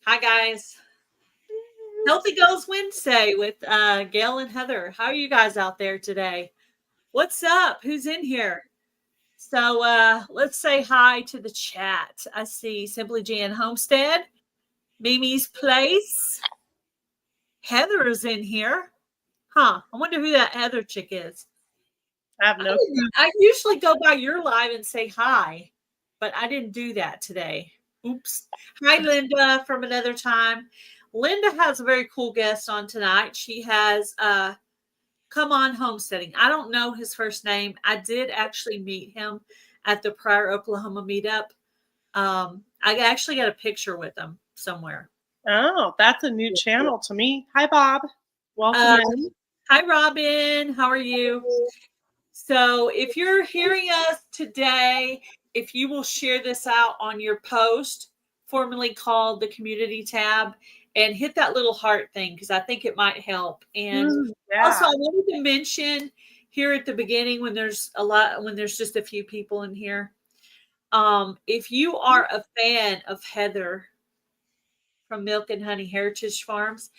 Hi, guys. Healthy Goals Wednesday with Gail and Heather. How are you guys out there today? What's up? Who's in here? So let's say hi to the chat. I see Simply Jan Homestead, Mimi's Place. Heather is in here. Huh. I wonder who that Heather chick is. I have no clue. I usually go by your live and say hi, but I didn't do that today. Oops. Hi, Linda, from another time. Linda has a very cool guest on tonight. She has Come On Homesteading. I don't know his first name. I did actually meet him at the Pryor, Oklahoma meetup. I actually got a picture with him somewhere. Oh, that's a new channel to me. Hi, Bob. Welcome in. Hi, Robin. How are you? So if you're hearing us today, if you will share this out on your post, formerly called the community tab, and hit that little heart thing because I think it might help. And also, I wanted to mention here at the beginning when there's just a few people in here, if you are a fan of Heather from Milk and Honey Heritage Farms,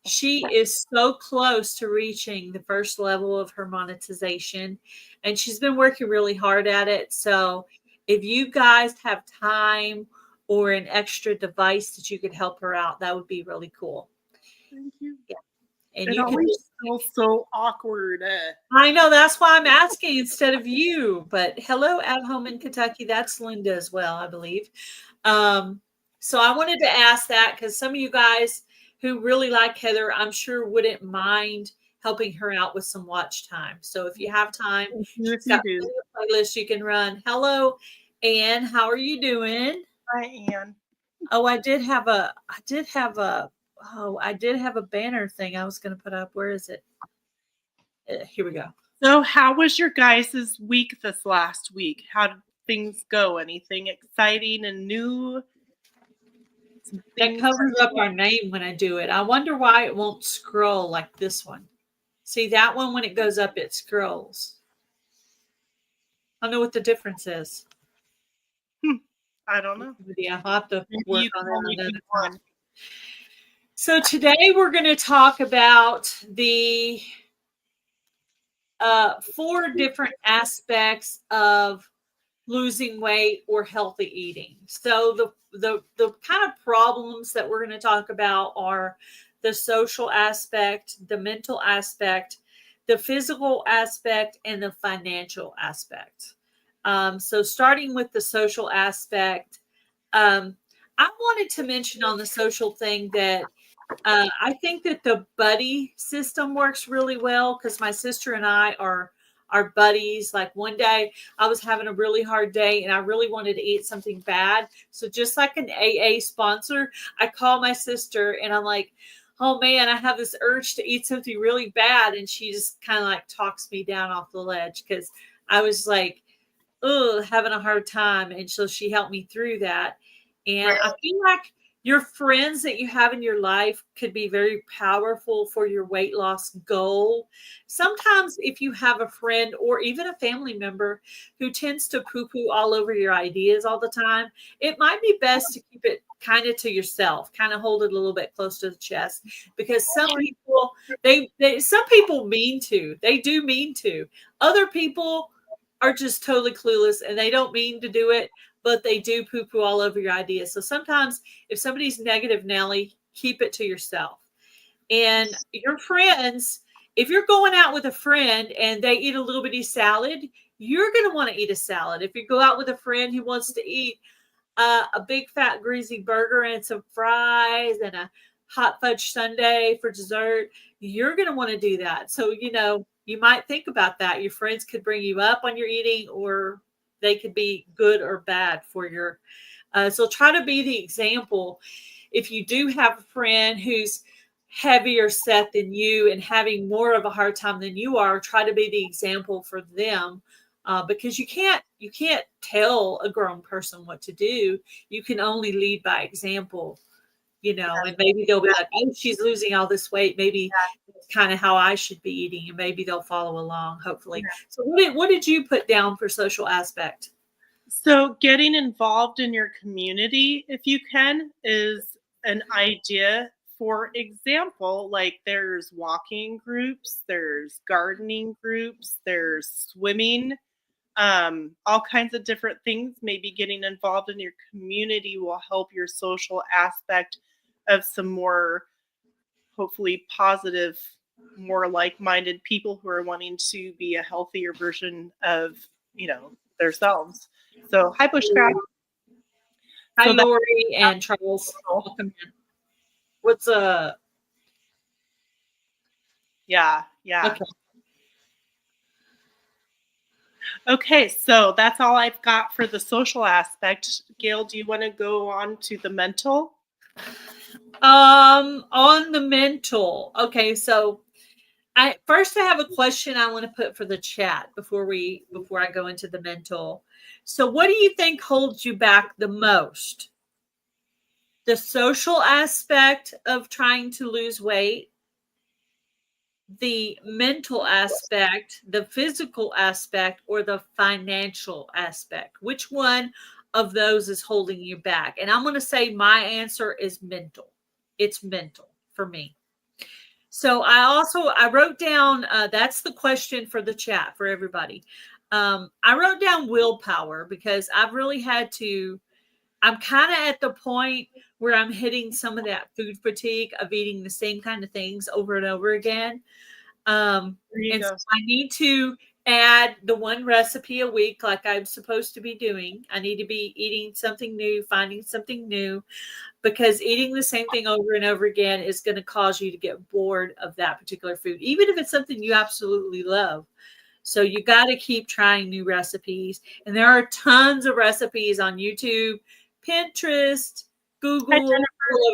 she is so close to reaching the first level of her monetization, and she's been working really hard at it. So if you guys have time or an extra device that you could help her out, that would be really cool. Thank you. Yeah. And it you can always feels so awkward. I know, that's why I'm asking instead of you. But hello, at home in Kentucky. That's Linda as well, I believe. So I wanted to ask that because some of you guys who really like Heather, I'm sure wouldn't mind helping her out with some watch time. So if you have time, she's got plenty of playlists you can run. Hello, Anne. How are you doing? Hi, Anne. Oh, I did have a banner thing I was going to put up. Where is it? Here we go. So how was your guys' week this last week? How did things go? Anything exciting and new? That covers up our name when I do it. I wonder why it won't scroll like this one. See that one, when it goes up, it scrolls. I don't know what the difference is. I don't know. Yeah, I'll have to work on that another time. So today we're going to talk about the 4 different aspects of losing weight or healthy eating. So the kind of problems that we're going to talk about are the social aspect, the mental aspect, the physical aspect, and the financial aspect. So starting with the social aspect, I wanted to mention on the social thing that I think that the buddy system works really well because my sister and I are buddies. Like one day I was having a really hard day and I really wanted to eat something bad. So just like an AA sponsor, I call my sister and I'm like, oh man, I have this urge to eat something really bad. And she just kind of like talks me down off the ledge because I was like, having a hard time. And so she helped me through that. And I feel like your friends that you have in your life could be very powerful for your weight loss goal. Sometimes if you have a friend or even a family member who tends to poo-poo all over your ideas all the time, it might be best to keep it kind of to yourself, kind of hold it a little bit close to the chest, because some people, some people mean to, they do mean to. Other people are just totally clueless and they don't mean to do it, but they do poo-poo all over your ideas. So sometimes if somebody's negative, Nelly, keep it to yourself. And your friends, if you're going out with a friend and they eat a little bitty salad, you're going to want to eat a salad. If you go out with a friend who wants to eat a big fat greasy burger and some fries and a hot fudge sundae for dessert, you're going to want to do that. So, you might think about that. Your friends could bring you up on your eating, or they could be good or bad for your, so try to be the example. If you do have a friend who's heavier set than you and having more of a hard time than you are, try to be the example for them. Because you can't tell a grown person what to do. You can only lead by example, and maybe they'll be like, oh, she's losing all this weight. Maybe that's kind of how I should be eating. And maybe they'll follow along, hopefully. Yeah. So what did you put down for social aspect? So getting involved in your community, if you can, is an idea. For example, like there's walking groups, there's gardening groups, there's swimming, all kinds of different things. Maybe getting involved in your community will help your social aspect of some more, hopefully positive, more like-minded people who are wanting to be a healthier version of, themselves. So hi bushcraft. Hi, So that's Lori and Charles. Welcome in. What's yeah. Okay. Okay, so that's all I've got for the social aspect. Gail, do you want to go on to the mental? On the mental. Okay, so I have a question I want to put for the chat before I go into the mental. So what do you think holds you back the most? The social aspect of trying to lose weight, the mental aspect, the physical aspect, or the financial aspect? Which one of those is holding you back? And I'm going to say my answer is mental. It's mental for me. So I wrote down, that's the question for the chat for everybody. I wrote down willpower because I've really had to, I'm kind of at the point where I'm hitting some of that food fatigue of eating the same kind of things over and over again. And so I need to add the one recipe a week like I'm supposed to be doing. I need to be eating something new, finding something new, because eating the same thing over and over again is going to cause you to get bored of that particular food, even if it's something you absolutely love. So you got to keep trying new recipes. And there are tons of recipes on YouTube, Pinterest, Google, all over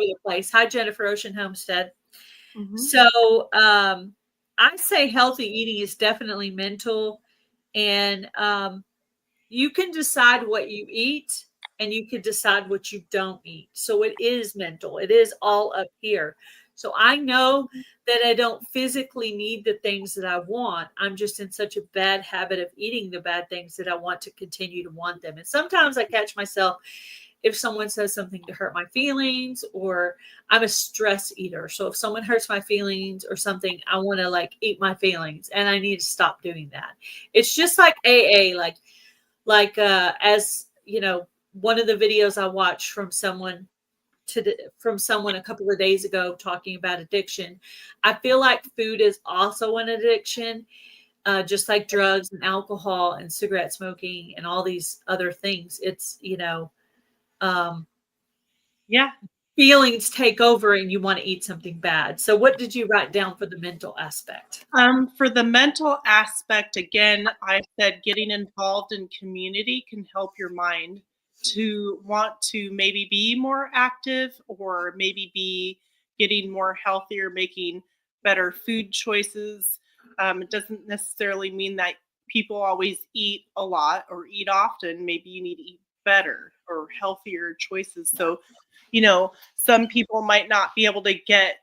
the place. Hi, Jennifer Ocean Homestead. Mm-hmm. So I say healthy eating is definitely mental. And you can decide what you eat and you can decide what you don't eat. So it is mental. It is all up here. So I know that I don't physically need the things that I want. I'm just in such a bad habit of eating the bad things that I want to continue to want them. And sometimes I catch myself if someone says something to hurt my feelings, or I'm a stress eater. So if someone hurts my feelings or something, I want to like eat my feelings, and I need to stop doing that. It's just like AA, as you know, one of the videos I watched from someone a couple of days ago talking about addiction. I feel like food is also an addiction, just like drugs and alcohol and cigarette smoking and all these other things. It's, feelings take over and you want to eat something bad. So what did you write down for the mental aspect? For the mental aspect, again, I said getting involved in community can help your mind to want to maybe be more active, or maybe be getting more healthier, making better food choices. It doesn't necessarily mean that people always eat a lot or eat often. Maybe you need to eat better or healthier choices. So, some people might not be able to get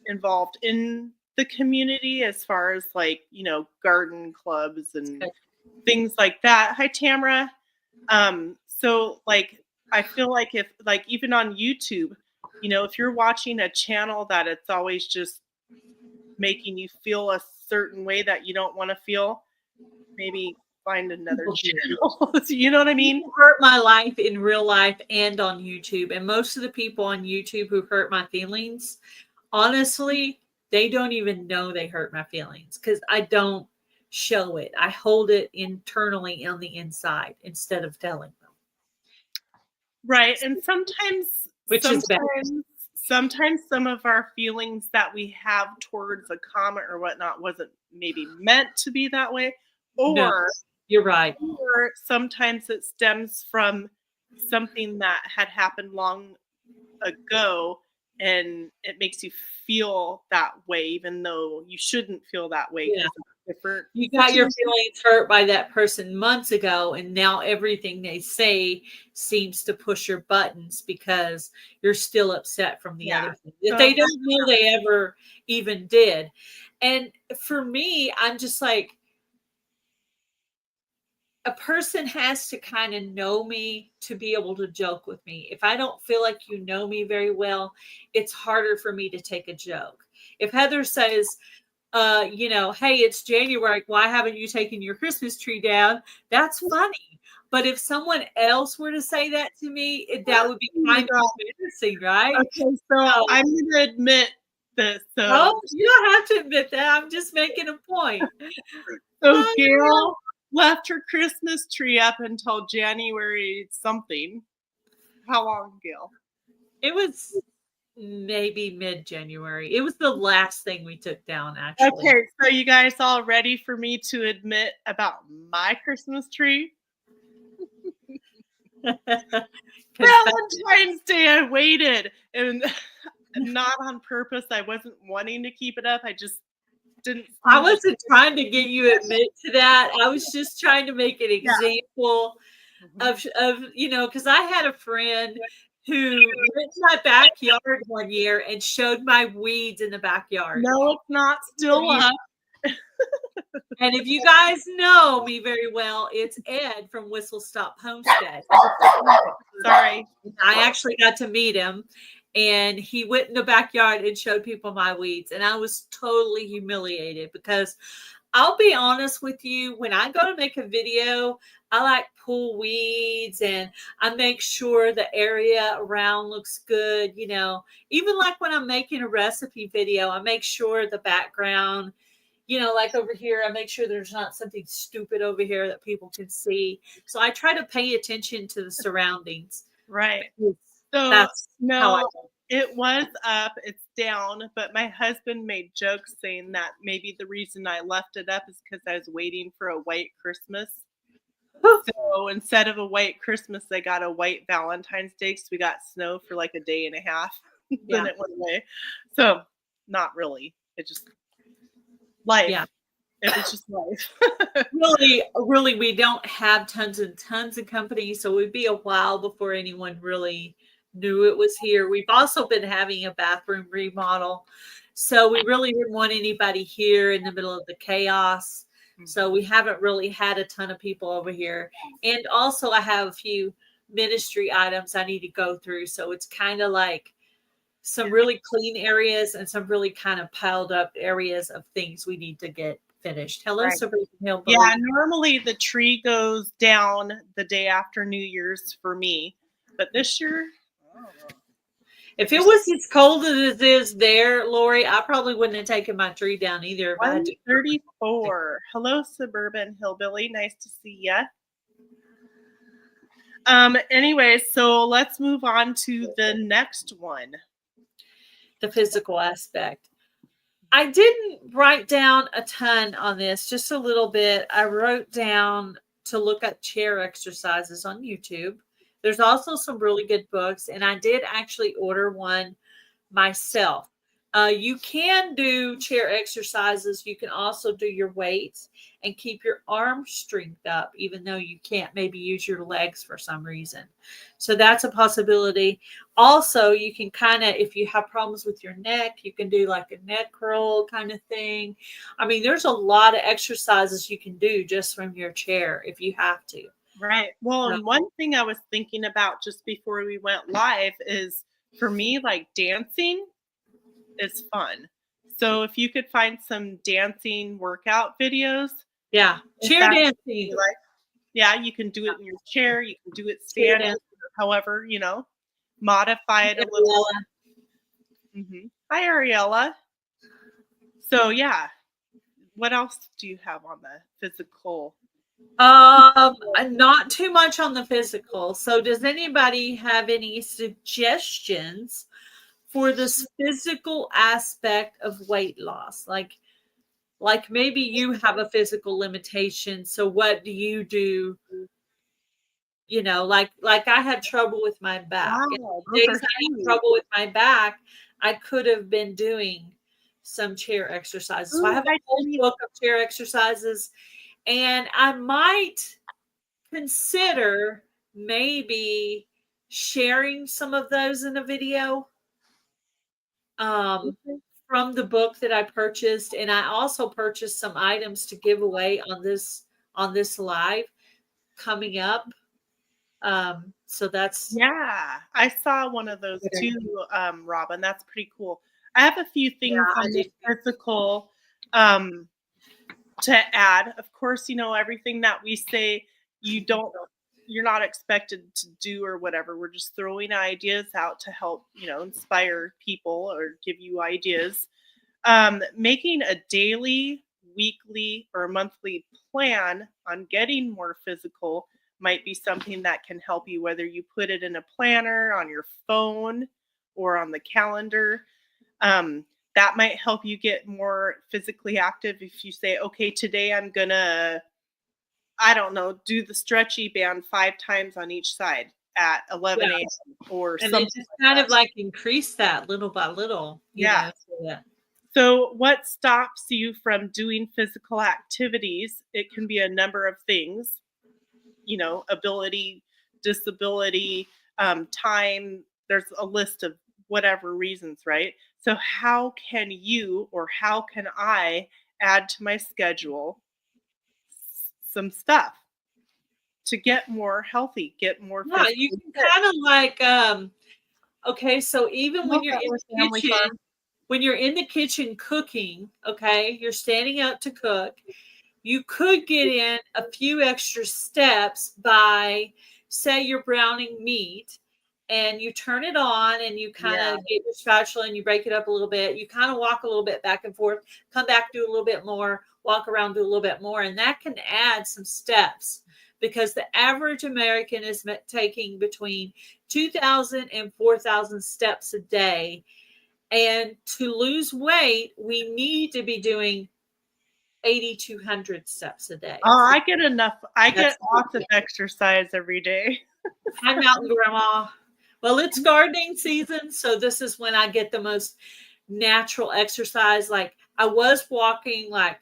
involved in the community as far as like, garden clubs and things like that. Hi, Tamara. So like, I feel like if like, even on YouTube, if you're watching a channel that it's always just making you feel a certain way that you don't want to feel, maybe find another channel. You know what I mean? People hurt my life in real life and on YouTube. And most of the people on YouTube who hurt my feelings, honestly, they don't even know they hurt my feelings because I don't show it. I hold it internally on the inside instead of telling them. Right. And sometimes some of our feelings that we have towards a comment or whatnot wasn't maybe meant to be that way. Or no, you're right. Or sometimes it stems from something that had happened long ago, and it makes you feel that way, even though you shouldn't feel that way. Yeah. Different. You got your feelings hurt by that person months ago, and now everything they say seems to push your buttons because you're still upset from the other thing that they don't know they ever even did. And for me, I'm just like, a person has to kind of know me to be able to joke with me. If I don't feel like you know me very well, it's harder for me to take a joke. If Heather says, hey, it's January, why haven't you taken your Christmas tree down? That's funny. But if someone else were to say that to me, that would be Oh my kind of God. embarrassing, right? Okay, so So, I'm going to admit this. oh, you don't have to admit that. I'm just making a point. So Gail left her Christmas tree up until January something. How long, Gail? It was maybe mid-January. It was the last thing we took down, actually. Okay, so you guys all ready for me to admit about my Christmas tree? Valentine's Day, I waited, and not on purpose. I wasn't wanting to keep it up. I just didn't. I wasn't trying to get you to admit to that. I was just trying to make an example of because I had a friend who went to my backyard one year and showed my weeds in the backyard. No, it's not still up. And if you guys know me very well, it's Ed from Whistle Stop Homestead. Sorry. I actually got to meet him, and he went in the backyard and showed people my weeds. And I was totally humiliated because I'll be honest with you, when I go to make a video, I like pull weeds and I make sure the area around looks good. Even like when I'm making a recipe video, I make sure the background, like over here, I make sure there's not something stupid over here that people can see. So I try to pay attention to the surroundings. Right. So That's no, it was up, it's down, but my husband made jokes saying that maybe the reason I left it up is because I was waiting for a white Christmas. So instead of a white Christmas, they got a white Valentine's Day because we got snow for like a day and a half. Then it went away. So not really. It just life. Yeah. It was just life. really, we don't have tons and tons of companies, so it would be a while before anyone really knew it was here. We've also been having a bathroom remodel, so we really didn't want anybody here in the middle of the chaos. So we haven't really had a ton of people over here. And also I have a few ministry items I need to go through. So it's kind of like some really clean areas and some really kind of piled up areas of things we need to get finished. Hello, Right. Suburban Hillbilly. Yeah, normally the tree goes down the day after New Year's for me. But this year, if it was as cold as it is there, Lori, I probably wouldn't have taken my tree down either. 134. Hello, Suburban Hillbilly. Nice to see ya. Anyway, so let's move on to the next one. The physical aspect. I didn't write down a ton on this, just a little bit. I wrote down to look up chair exercises on YouTube. There's also some really good books, and I did actually order one myself. You can do chair exercises. You can also do your weights and keep your arm strength up, even though you can't maybe use your legs for some reason. So that's a possibility. Also, you can kind of, if you have problems with your neck, you can do like a neck curl kind of thing. I mean, there's a lot of exercises you can do just from your chair if you have to. Right. Well, and one thing I was thinking about just before we went live is for me, like dancing is fun. So if you could find some dancing workout videos. Yeah. Chair dancing. Like, yeah, you can do it in your chair. You can do it standing, however, modify it a little. Hi, Ariella. So yeah, what else do you have on the physical? Not too much on the physical. So does anybody have any suggestions for this physical aspect of weight loss? Like maybe you have a physical limitation. So what do you do? Like I had trouble with my back. Wow, Days I had trouble with my back, I could have been doing some chair exercises. So I have a whole book of chair exercises. And I might consider maybe sharing some of those in a video from the book that I purchased. And I also purchased some items to give away on this live. coming up. So that's Yeah, I saw one of those too, Robin. That's pretty cool. I have a few things I on do the too. physical to add. Of course, everything that we say, you're not expected to do or whatever. We're just throwing ideas out to help, inspire people or give you ideas. Making a daily, weekly, or monthly plan on getting more physical might be something that can help you, whether you put it in a planner on your phone or on the calendar. That might help you get more physically active if you say, okay, today I'm gonna, I don't know, do the stretchy band 5 times on each side at 11 Yeah. a.m. or And then something just like kind that. of like increase that little by little, Yeah. so that So, what stops you from doing physical activities? It can be a number of things, ability, disability, time. There's a list of whatever reasons, right? So, how can you or how can I add to my schedule some stuff to get more healthy, get more yeah, you physically can fit? kind of like okay, so even when Love you're that in we're the family farm. kitchen, when you're in the kitchen cooking, okay, you're standing up to cook, you could get in a few extra steps by, say, you're browning meat and you turn it on and you kind Yeah, of get your spatula and you break it up a little bit. You kind of walk a little bit back and forth, come back, do a little bit more, walk around, do a little bit more. And that can add some steps because the average American is taking between 2,000 and 4,000 steps a day. And to lose weight, we need to be doing 8,200 steps a day. oh, So I get enough. I that's get lots of exercise every day. Hi, Mountain Grandma. Well, it's gardening season, so this is when I get the most natural exercise. Like I was walking like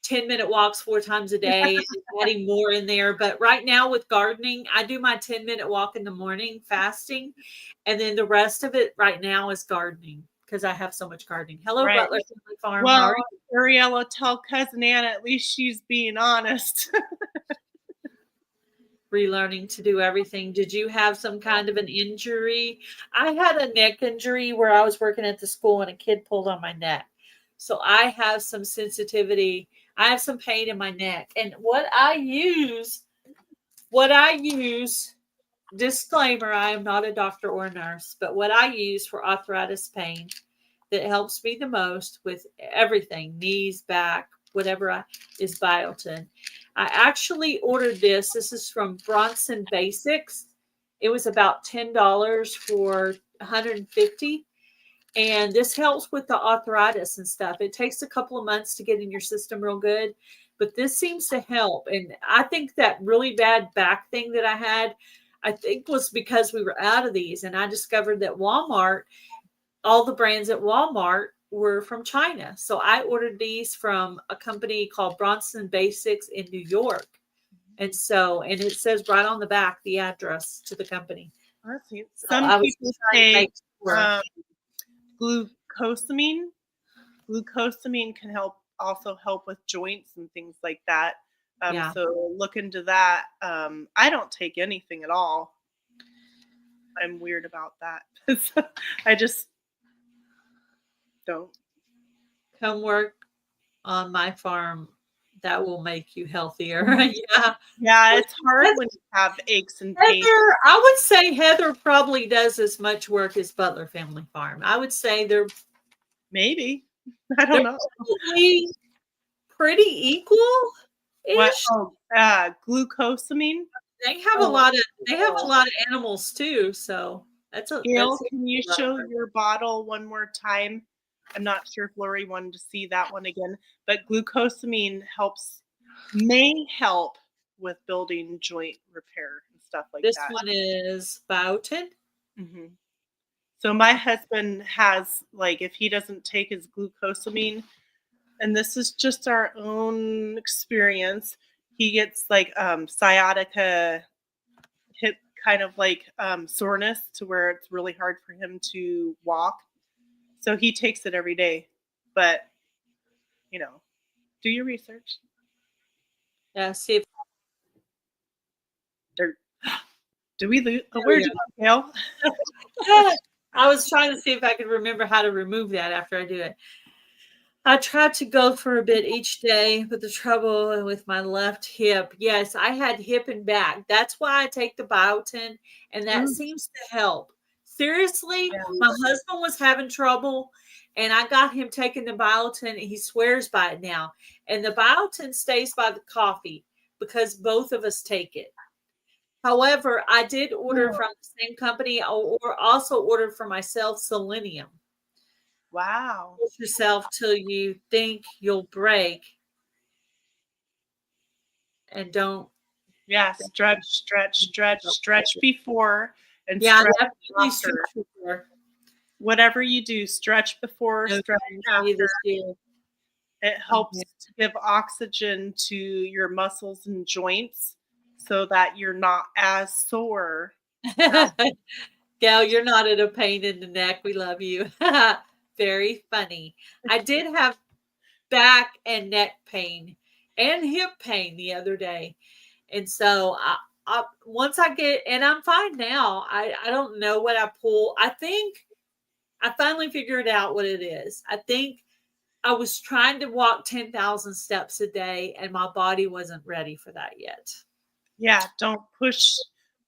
10-minute walks 4 times a day and adding more in there. But right now with gardening, I do my 10-minute walk in the morning fasting. And then the rest of it right now is gardening because I have so much gardening. Hello, Right. Butler Family Farm. How Well, are you? Ariella, tell cousin Ann at least she's being honest. Relearning to do everything. Did you have some kind of an injury? I had a neck injury where I was working at the school and a kid pulled on my neck. So I have some sensitivity. I have some pain in my neck. And what I use, disclaimer, I am not a doctor or a nurse, but what I use for arthritis pain that helps me the most with everything, knees, back, whatever is biotin. I actually ordered this. This is from Bronson Basics. It was about $10 for 150. And this helps with the arthritis and stuff. It takes a couple of months to get in your system real good, but this seems to help. And I think that really bad back thing that I had, I think was because we were out of these. And I discovered that Walmart, all the brands at Walmart were from China. So I ordered these from a company called Bronson Basics in New York. And it says right on the back the address to the company. Let's see. So Some I was people just trying to say make sure. glucosamine. Glucosamine can also help with joints and things like that. Yeah. So look into that. I don't take anything at all. I'm weird about that. So I just don't. Come work on my farm. That will make you healthier. Yeah. Yeah, it's hard when you have aches and pains. Heather, I would say Heather probably does as much work as Butler Family Farm. I would say they're Maybe. I don't know. probably pretty equal What? ish. Oh, glucosamine. They have a Oh, lot of animals too, so that's Gail, can you show your bottle one more time? I'm not sure if Lori wanted to see that one again, but glucosamine may help with building joint repair and stuff like this that. one is biotin. hmm So my husband has, like, if he doesn't take his glucosamine, and this is just our own experience, he gets like sciatica, hip kind of like soreness to where it's really hard for him to walk. So he takes it every day. But, do your research. Yeah, see if Did we lose? There Where'd we you go, Gail? I was trying to see if I could remember how to remove that after I do it. I tried to go for a bit each day, but the trouble with my left hip, yes, I had hip and back. That's why I take the biotin, and that Mm, seems to help. Seriously, yeah. my husband was having trouble, and I got him taking the biotin, and he swears by it now. And the biotin stays by the coffee because both of us take it. However, I did order Oh, from the same company, or also ordered for myself selenium. wow. Push yourself till you think you'll break and don't. Yeah, stretch before and Yeah, stretch definitely after. stretch before. Whatever you do, stretch before, Okay, stretch see after. this here. It helps to give oxygen to your muscles and joints so that you're not as sore. Gal, you're not in a pain in the neck. We love you. Very funny. I did have back and neck pain and hip pain the other day. And so once I get, and I'm fine now. I don't know what I pull. I think I finally figured out what it is. I think I was trying to walk 10,000 steps a day and my body wasn't ready for that yet. Yeah, don't push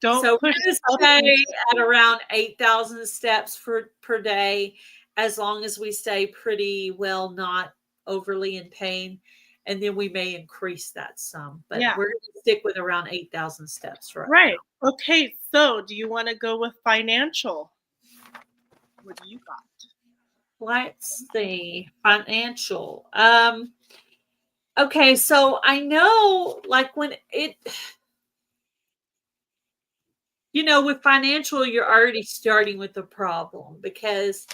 So we're going to something. stay at around 8,000 steps per day as long as we stay pretty well, not overly in pain. And then we may increase that some, but Yeah, we're going to stick with around 8,000 steps right right. now. Okay, so do you want to go with financial? What do you got? Let's see. Financial. Okay, so I know like when it with financial, you're already starting with the problem because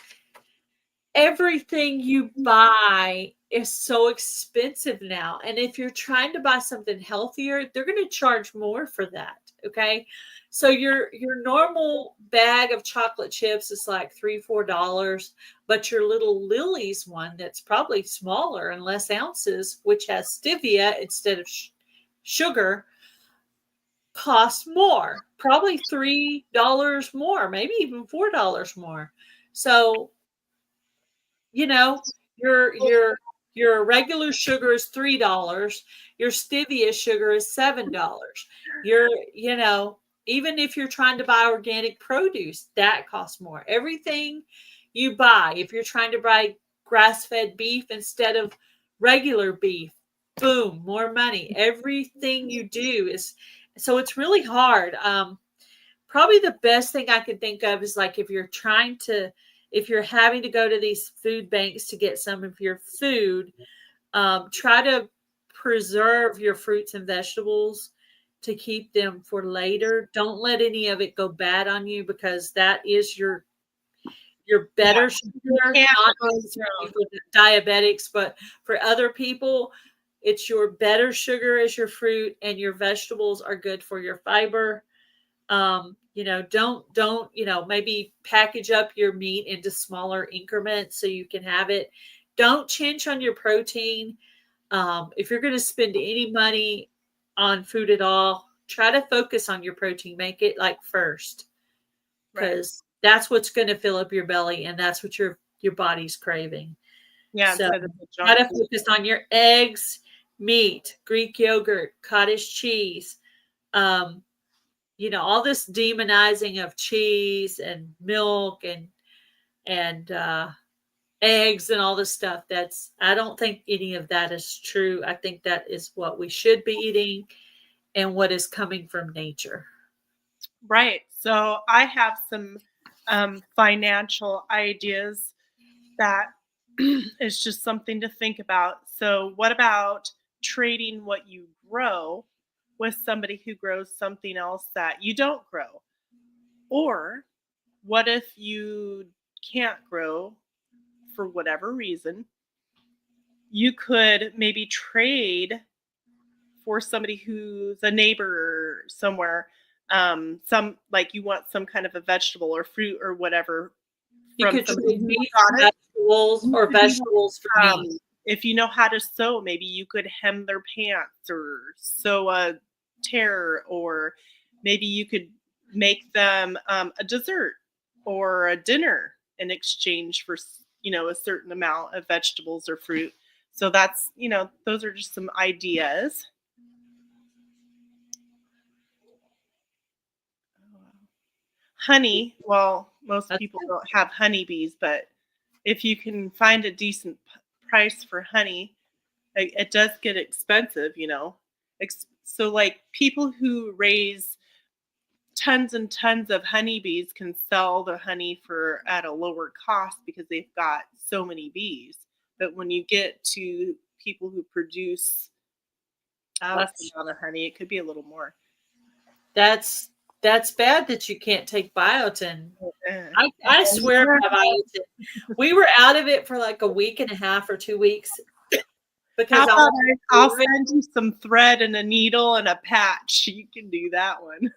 everything you buy is so expensive now. And if you're trying to buy something healthier, they're going to charge more for that. Okay. So your normal bag of chocolate chips is like $3, $4, but your little Lily's one that's probably smaller and less ounces, which has stevia instead of sugar, costs more, probably $3 more, maybe even $4 more. So you know, your your your regular sugar is $3, your stevia sugar is $7. Your, even if you're trying to buy organic produce, that costs more. Everything you buy, if you're trying to buy grass-fed beef instead of regular beef, boom, more money. Everything you do is so it's really hard. Probably the best thing I can think of is like if you're having to go to these food banks to get some of your food, try to preserve your fruits and vegetables to keep them for later. Don't let any of it go bad on you because that is your Yeah, better you sugar, can't not go necessarily down. for the diabetics, but for other people, it's your better sugar as your fruit, and your vegetables are good for your fiber. Don't maybe package up your meat into smaller increments so you can have it. Don't chinch on your protein. If you're going to spend any money on food at all, try to focus on your protein. Make it like first, Right. because that's what's going to fill up your belly, and that's what your body's craving. Yeah, So instead of the try junk to food. focus on your eggs, meat, Greek yogurt, cottage cheese. Um, all this demonizing of cheese and milk and eggs and all this stuff. I don't think any of that is true. I think that is what we should be eating and what is coming from nature. Right. So I have some financial ideas that is just something to think about. So, what about trading what you grow with somebody who grows something else that you don't grow? Or what if you can't grow for whatever reason? You could maybe trade for somebody who's a neighbor somewhere. Some like you want some kind of a vegetable or fruit or whatever You from could somebody trade who meat for got it. vegetables You or could even, vegetables for meat. if you know how to sew, maybe you could hem their pants or sew a tear, or maybe you could make them a dessert or a dinner in exchange for, a certain amount of vegetables or fruit. So that's, those are just some ideas. Honey, well, most That's people good. don't have honeybees, but if you can find a decent price for honey, it does get expensive. So, like, people who raise tons and tons of honeybees can sell the honey for at a lower cost because they've got so many bees. But when you get to people who produce less Ouch. amount of honey, it could be a little more. That's bad that you can't take biotin. Eh. I swear by biotin. We were out of it for like a week and a half or 2 weeks How because about I'll send you some thread and a needle and a patch. You can do that one.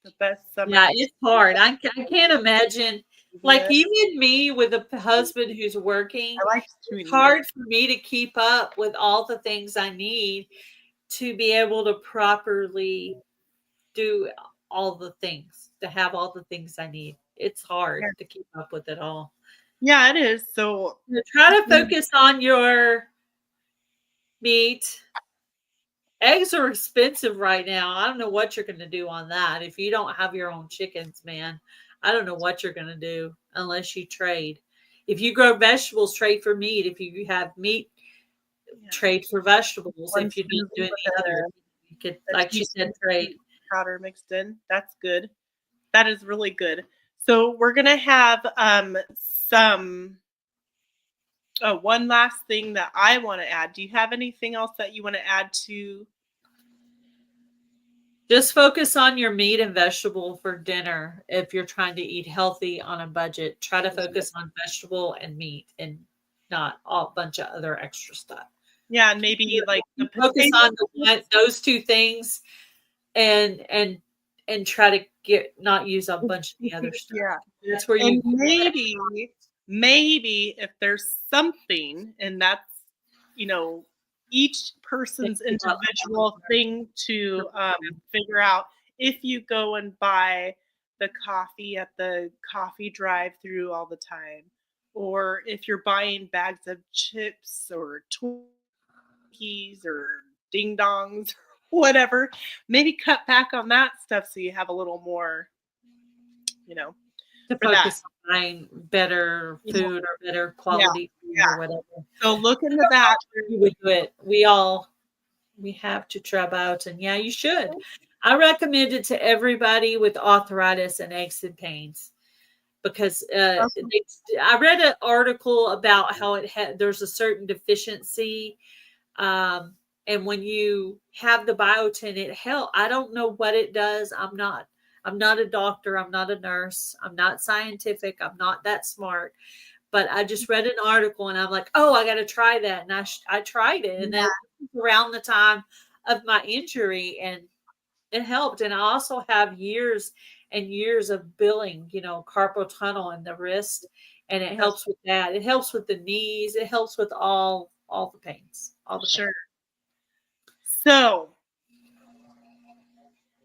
The best summer. Yeah, it's hard. I can't imagine. Like, Yeah. even me with a husband who's working, I like it's hard for me to keep up with all the things I need to be able to properly do all the things, to have all the things I need. It's hard to keep up with it all. Yeah, it is. So Try to focus on your meat. Eggs are expensive right now. I don't know what you're going to do on that. If you don't have your own chickens, man, I don't know what you're going to do unless you trade. If you grow vegetables, trade for meat. If you have meat, trade for vegetables. If you don't do any other, you could, like she said, trade. Powder mixed in. That's good. That is really good. So we're going to have one last thing that I want to add. Do you have anything else that you want to add to? Just focus on your meat and vegetable for dinner. If you're trying to eat healthy on a budget, try to focus on vegetable and meat and not a bunch of other extra stuff. Yeah, and maybe like the focus on those two things and try to not use a bunch of the other stuff. Yeah. That's where you maybe if there's something, and that's each person's individual thing to figure out. If you go and buy the coffee at the coffee drive-through all the time, or if you're buying bags of chips or Twinkies or ding dongs, whatever, maybe cut back on that stuff so you have a little more, to focus on buying better food or better quality food or whatever. So look into that. You would do it. We have to try out, and yeah, you should. I recommend it to everybody with arthritis and aches and pains because I read an article about how there's a certain deficiency, and when you have the biotin, it helps. I don't know what it does. I'm not a doctor. I'm not a nurse. I'm not scientific. I'm not that smart. But I just read an article and I'm like, oh, I got to try that. And I tried it. And then around the time of my injury, and it helped. And I also have years and years of billing, carpal tunnel in the wrist. And it helps with that. It helps with the knees. It helps with all the pains. All the pains. So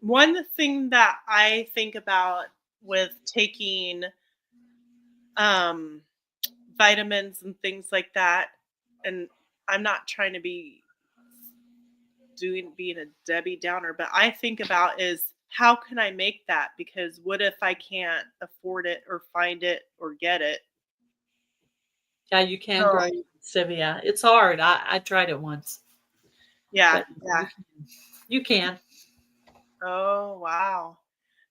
one thing that I think about with taking vitamins and things like that, and I'm not trying to being a Debbie Downer, but I think about is how can I make that? Because what if I can't afford it or find it or get it? Yeah, you can grow stevia. It's hard. I tried it once. Yeah. You can. Oh, wow.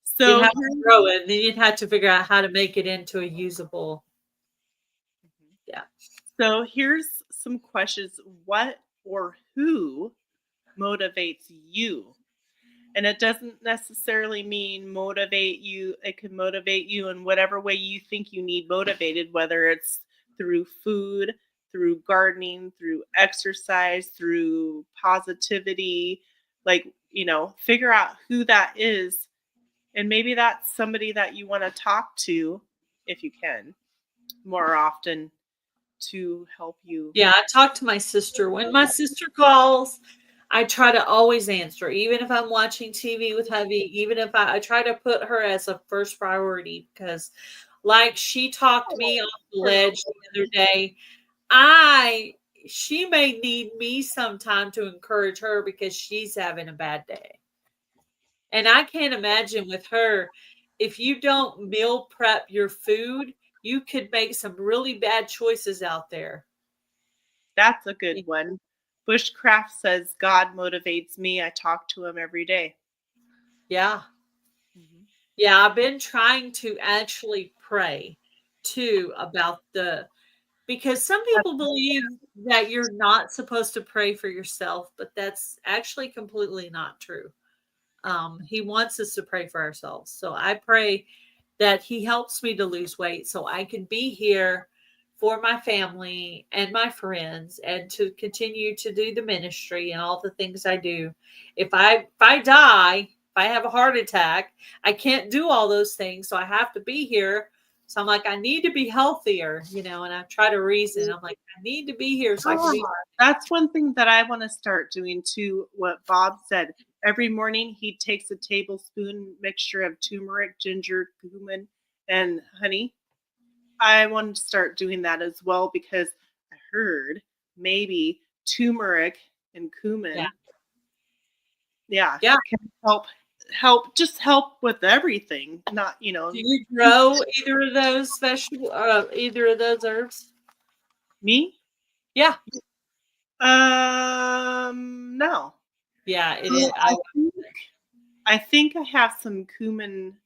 So you'd have to grow it, and then you'd have to figure out how to make it into a usable. Yeah. So here's some questions. What or who motivates you? And it doesn't necessarily mean motivate you. It can motivate you in whatever way you think you need motivated, whether it's through food, through gardening, through exercise, through positivity. Like, figure out who that is. And maybe that's somebody that you want to talk to, if you can, more often to help you. Yeah, I talk to my sister. When my sister calls, I try to always answer, even if I'm watching TV with Hovey, even if I try to put her as a first priority because, like, she talked me off the ledge the other day. She may need me sometime to encourage her because she's having a bad day. And I can't imagine with her, if you don't meal prep your food, you could make some really bad choices out there. That's a good one. Bushcraft says, God motivates me. I talk to him every day. Yeah. Mhm. Yeah, I've been trying to actually pray too about because some people believe that you're not supposed to pray for yourself, but that's actually completely not true. He wants us to pray for ourselves. So I pray that he helps me to lose weight so I can be here for my family and my friends and to continue to do the ministry and all the things I do. If I die, if I have a heart attack, I can't do all those things. So I have to be here. So I'm like, I need to be healthier, and I try to reason. I'm like, I need to be here so I can be. That's one thing that I want to start doing too. What Bob said, every morning he takes a tablespoon mixture of turmeric, ginger, cumin, and honey. I want to start doing that as well because I heard maybe turmeric and Yeah. cumin, Yeah. can help with everything. Not, Do you grow either of those herbs? me. Yeah. No. Yeah, it Well, is. I think I have some cumin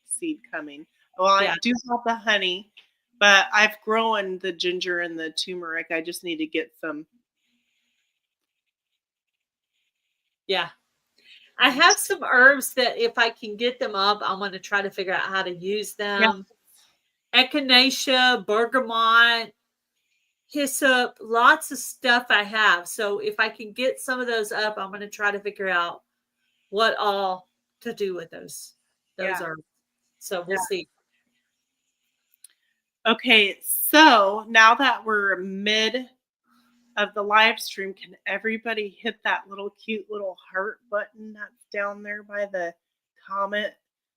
seed coming. Well, I Yeah. do have the honey, but I've grown the ginger and the turmeric. I just need to get some. Yeah. I have some herbs that if I can get them up, I'm going to try to figure out how to use Yeah. them. Echinacea, bergamot, hyssop, lots of stuff I have. So if I can get some of those up, I'm going to try to figure out what all to do with those Yeah. herbs. So we'll Yeah. see. Okay, so now that we're mid of the live stream, can everybody hit that little cute little heart button that's down there by the comment?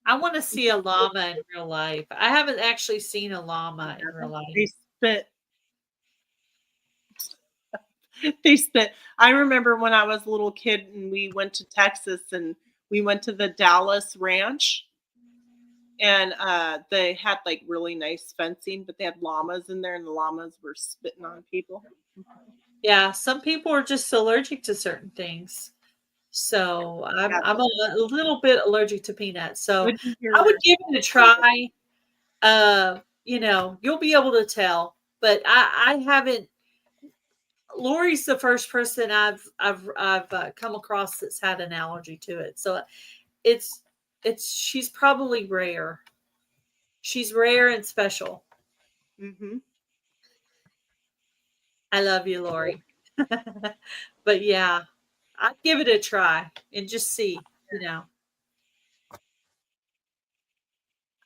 I want to see a llama in real life. I haven't actually seen a llama in real life. They spit. They spit. I remember when I was a little kid and we went to Texas and we went to the Dallas Ranch and they had like really nice fencing, but they had llamas in there and the llamas were spitting on people. Yeah, some people are just allergic to certain things. So Yeah. I'm a little bit allergic to peanuts. So Good to hear I would yours. give it a try. You'll be able to tell, but I haven't. Lori's the first person I've come across that's had an allergy to it. So it's she's probably rare. She's rare and special. Mm-hmm. I love you, Lori. But yeah, I'd give it a try and just see.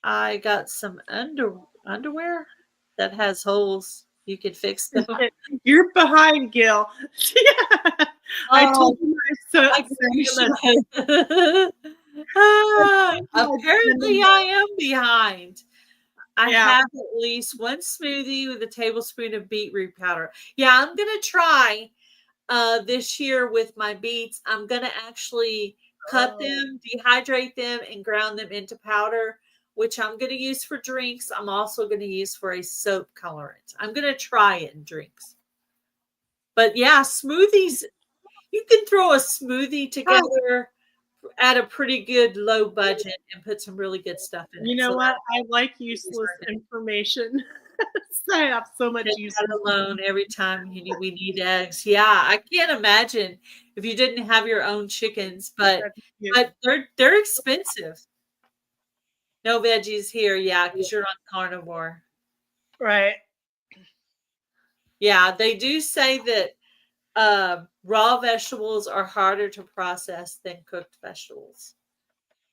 I got some underwear that has holes. You can fix them. You're behind, Gil. Yeah. I told him I should. Apparently, I am behind. I have at least one smoothie with a tablespoon of beetroot powder. Yeah, I'm gonna try this year with my beets. I'm gonna actually cut them, dehydrate them, and ground them into powder, which I'm gonna use for drinks. I'm also gonna use for a soap colorant. I'm gonna try it in drinks. But yeah, smoothies. You can throw a smoothie together at a pretty good low budget and put some really good stuff in it. You know So what? I like useless information. I have so much take use. that alone every time we need eggs. Yeah, I can't imagine if you didn't have your own chickens, but they're expensive. No veggies here, yeah, because you're on carnivore. Right. Yeah, they do say that raw vegetables are harder to process than cooked vegetables.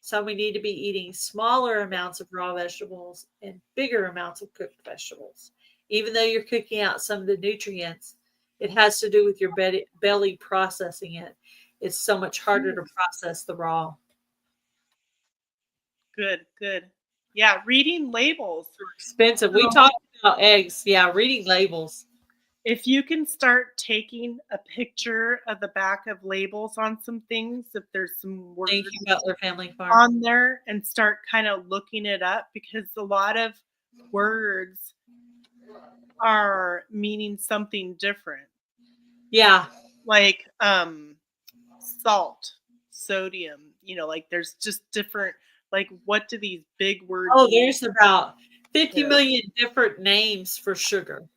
So we need to be eating smaller amounts of raw vegetables and bigger amounts of cooked vegetables. Even though you're cooking out some of the nutrients, It has to do with your belly processing it. It's so much harder to process the raw. Good, good. Yeah, reading labels. Expensive. We So talked about eggs. Yeah, reading labels. if you can start taking a picture of the back of labels on some things, if there's some words Thank you, Butler Family Farm. on there, and start kind of looking it up, because a lot of words are meaning something different. Yeah. Like salt, sodium, like there's just different, like what do these big words Oh, mean? there's about 50 Yeah. million different names for sugar.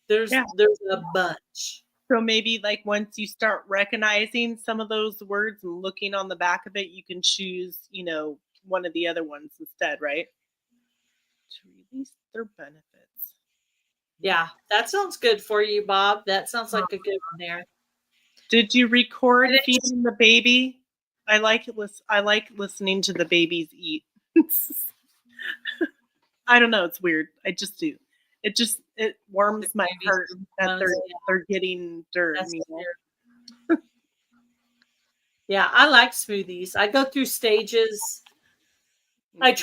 There's Yeah. a bunch. So maybe like once you start recognizing some of those words and looking on the back of it, you can choose, one of the other ones instead, right? To release their benefits. Yeah, that sounds good for you, Bob. That sounds like a good one there. Did you record And it's- feeding the baby? I like listening to the babies eat. I don't know, it's weird. I just do. It warms my babies heart that sometimes, they're getting their That's meal. fair. Yeah, I like smoothies. I go through stages. I'm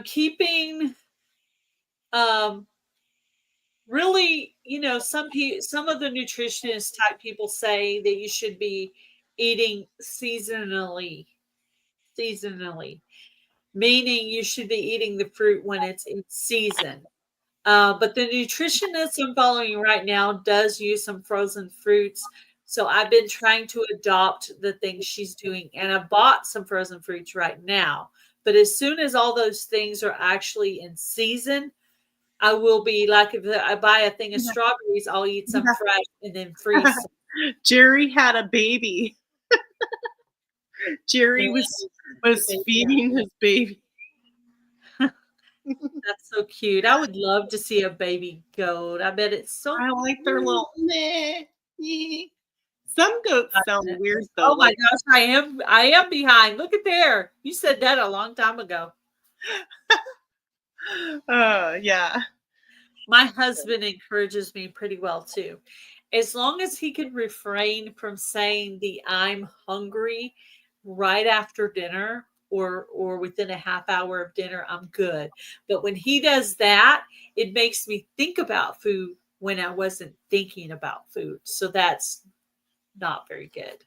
keeping really, some of the nutritionist type people say that you should be eating seasonally, meaning you should be eating the fruit when it's in season. But the nutritionist I'm following right now does use some frozen fruits. So I've been trying to adopt the things she's doing, and I bought some frozen fruits right now. But as soon as all those things are actually in season, I will be like, if I buy a thing of strawberries, I'll eat some fresh and then freeze some. Jerry had a baby. Jerry was feeding his baby. That's so cute. I would love to see a baby goat. I bet it's so I like their little meh. Some goats sound weird though. Oh my gosh, I am behind. Look at there. You said that a long time ago. Yeah. My husband encourages me pretty well too. As long as he can refrain from saying the I'm hungry right after dinner or within a half hour of dinner, I'm good. But when he does that, it makes me think about food when I wasn't thinking about food. So that's not very good.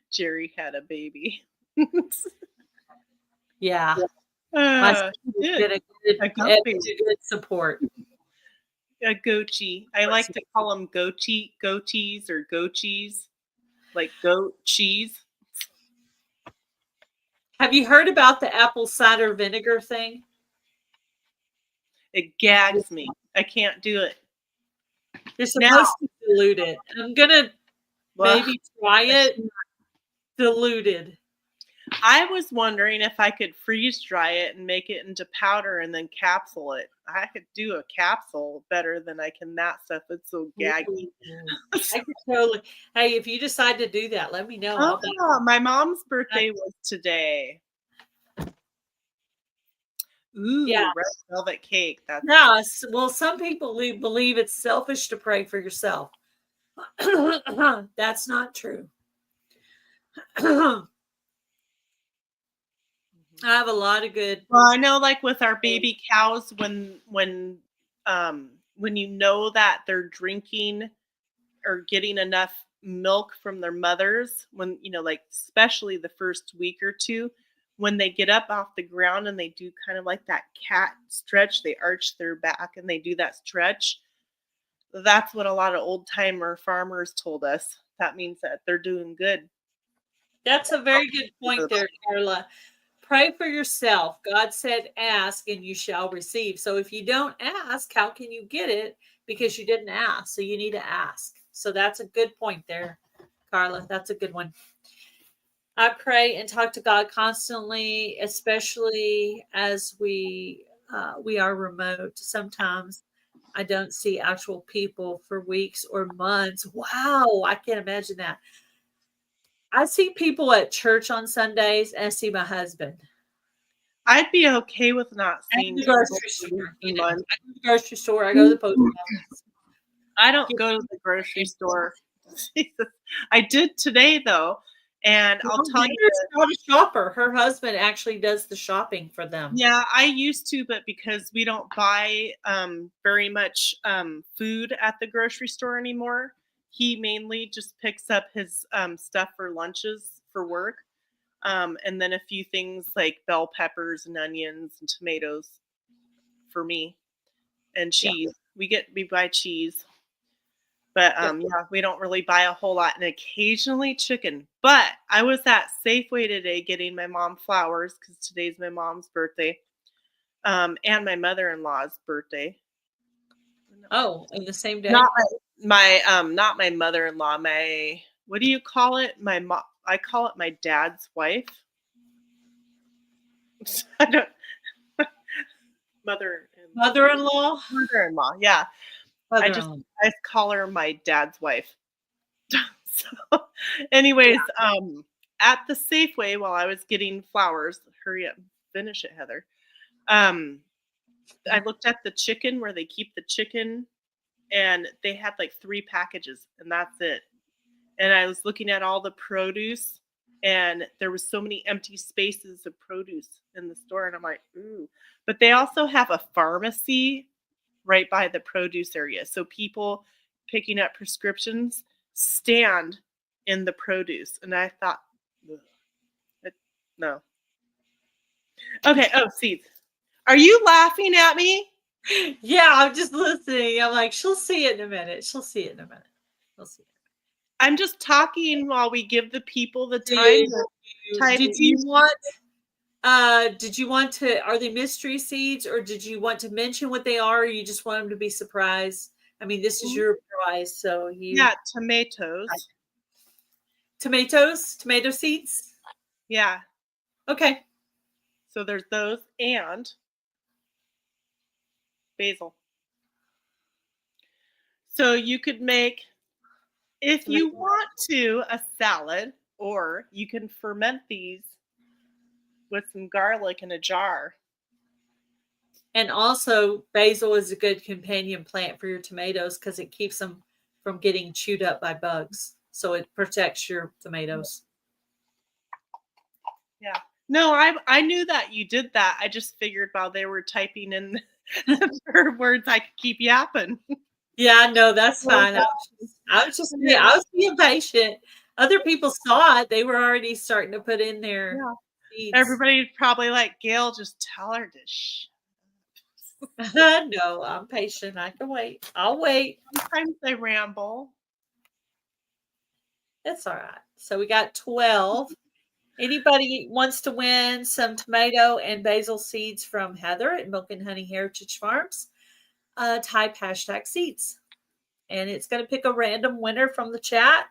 Jerry had a baby. Yeah. My son Good. did a good support. A goatee. I like to call them goatees or goatees, like goat cheese. Have you heard about the apple cider vinegar thing? It gags me. I can't do it. You're supposed to dilute it. I'm gonna maybe try it diluted. I was wondering if I could freeze dry it and make it into powder and then capsule it. I could do a capsule better than I can that stuff. It's so gaggy. I could totally. Hey, if you decide to do that, let me know. Oh, my mom's birthday was today. Ooh, yeah. Red velvet cake. That's yes. Well, some people believe it's selfish to pray for yourself. That's not true. I have a lot of good. Well, I know, like with our baby cows, when you know that they're drinking or getting enough milk from their mothers, when like especially the first week or two, when they get up off the ground and they do kind of like that cat stretch, they arch their back and they do that stretch. That's what a lot of old timer farmers told us. That means that they're doing good. That's a very good point there, Carla. Pray for yourself. God said, ask and you shall receive. So if you don't ask, how can you get it? Because you didn't ask. So you need to ask. So that's a good point there, Carla. That's a good one. I pray and talk to God constantly, especially as we are remote. Sometimes I don't see actual people for weeks or months. Wow, I can't imagine that. I see people at church on Sundays, and I see my husband. I'd be okay with not seeing the grocery store. I go to the grocery store. I go to the post office. I don't go to the grocery store. Jesus. I did today though, and I'll tell you. Heather's not a shopper. Her husband actually does the shopping for them. Yeah, I used to, but because we don't buy very much food at the grocery store anymore, he mainly just picks up his stuff for lunches for work. And then a few things like bell peppers and onions and tomatoes for me and Yeah. cheese. We buy cheese. But Yep. yeah, we don't really buy a whole lot and occasionally chicken. But I was at Safeway today getting my mom flowers because today's my mom's birthday. And my mother-in-law's birthday. Oh, in the same day? Not not my mother-in-law, my what do you call it? I call it my dad's wife. I don't Mother-in-law? mother-in-law, yeah. Mother-in-law. I just call her my dad's wife. So, anyways, at the Safeway while I was getting flowers, hurry up, finish it, Heather. I looked at the chicken where they keep the chicken, and they had like 3 packages, and that's it. And I was looking at all the produce, and there was so many empty spaces of produce in the store, and I'm like, ooh. But they also have a pharmacy right by the produce area. So people picking up prescriptions stand in the produce. And I thought, no. Okay. Oh, seeds. Are you laughing at me? Yeah, I'm just listening. I'm like, she'll see it in a minute. She'll see it in a minute. We'll see it. I'm just talking while we give the people the time to type. Did you want to, are they mystery seeds, or did you want to mention what they are, or you just want them to be surprised? I mean, this is your prize, so Yeah, tomatoes. Tomato seeds? Yeah. Okay. So there's those and basil. So you could make, if you want to, a salad, or you can ferment these with some garlic in a jar. And also, basil is a good companion plant for your tomatoes because it keeps them from getting chewed up by bugs. So it protects your tomatoes. Yeah. No, I knew that you did that. I just figured while they were typing in their words, I could keep yapping. Yeah, no, that's fine. I was being patient. Other people saw it. They were already starting to put in their seeds. Everybody's probably like, Gail, just tell her to shh. No, I'm patient. I can wait. I'll wait. Sometimes they ramble. That's all right. So we got 12. Anybody wants to win some tomato and basil seeds from Heather at Milk and Honey Heritage Farms? Type #seeds. And it's going to pick a random winner from the chat.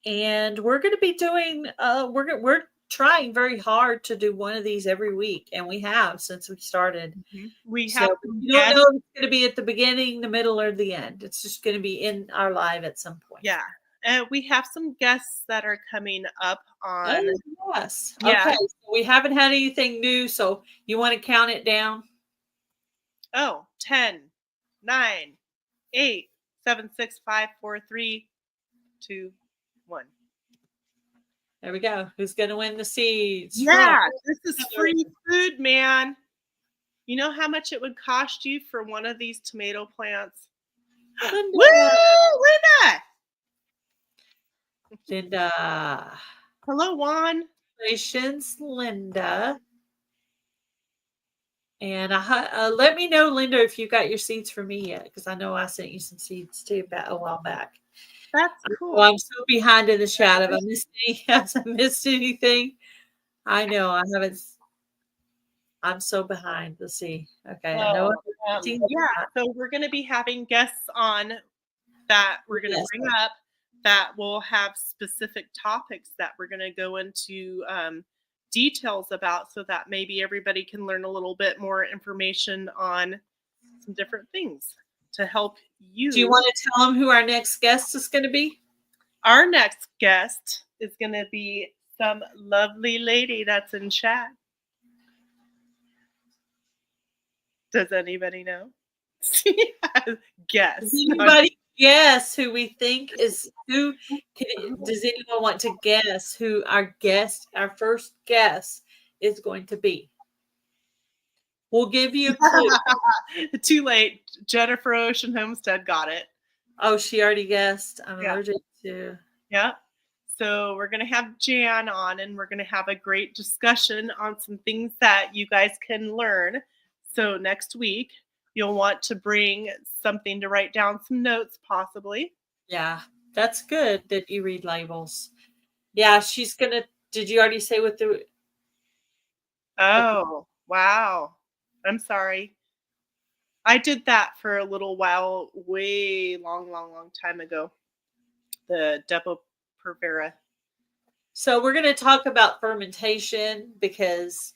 And we're going to be doing, we're trying very hard to do one of these every week. And we have since we started. Mm-hmm. We So have. you don't know if it's going to be at the beginning, the middle, or the end. It's just going to be in our live at some point. Yeah. And we have some guests that are coming up on. Oh, yes. Yeah. Okay. So we haven't had anything new. So you want to count it down? Oh, 10, 9, 8, 7, 6, 5, 4, 3, 2, 1. There we go. Who's going to win the seeds? Yeah, this is free food, man. You know how much it would cost you for one of these tomato plants? Linda. Woo, Linda! Linda. Hello, Juan. Congratulations, Linda. And let me know, Linda, if you got your seeds for me yet, because I know I sent you some seeds too a while back. That's cool. Well, I'm so behind in the chat. Have I missed anything? I know I haven't. I'm so behind. Let's see. Okay. I know. So we're going to be having guests on that we're going to bring up that will have specific topics that we're going to go into details about, so that maybe everybody can learn a little bit more information on some different things to help you. Do you want to tell them who our next guest is going to be? Our next guest is going to be some lovely lady that's in chat. Does anybody know? Guess. Does anybody guess who we think is who? Does anyone want to guess who our first guest is going to be? We'll give you a clue. Too late. Jennifer Ocean Homestead got it. Oh, she already guessed. I'm Yeah. allergic to. Yeah. So we're going to have Jan on, and we're going to have a great discussion on some things that you guys can learn. So next week, you'll want to bring something to write down some notes, possibly. Yeah, that's good that you read labels. Yeah, she's going to. Did you already say what the. Oh, wow. I'm sorry. I did that for a little while, way long time ago. The Depo-Provera. So we're going to talk about fermentation because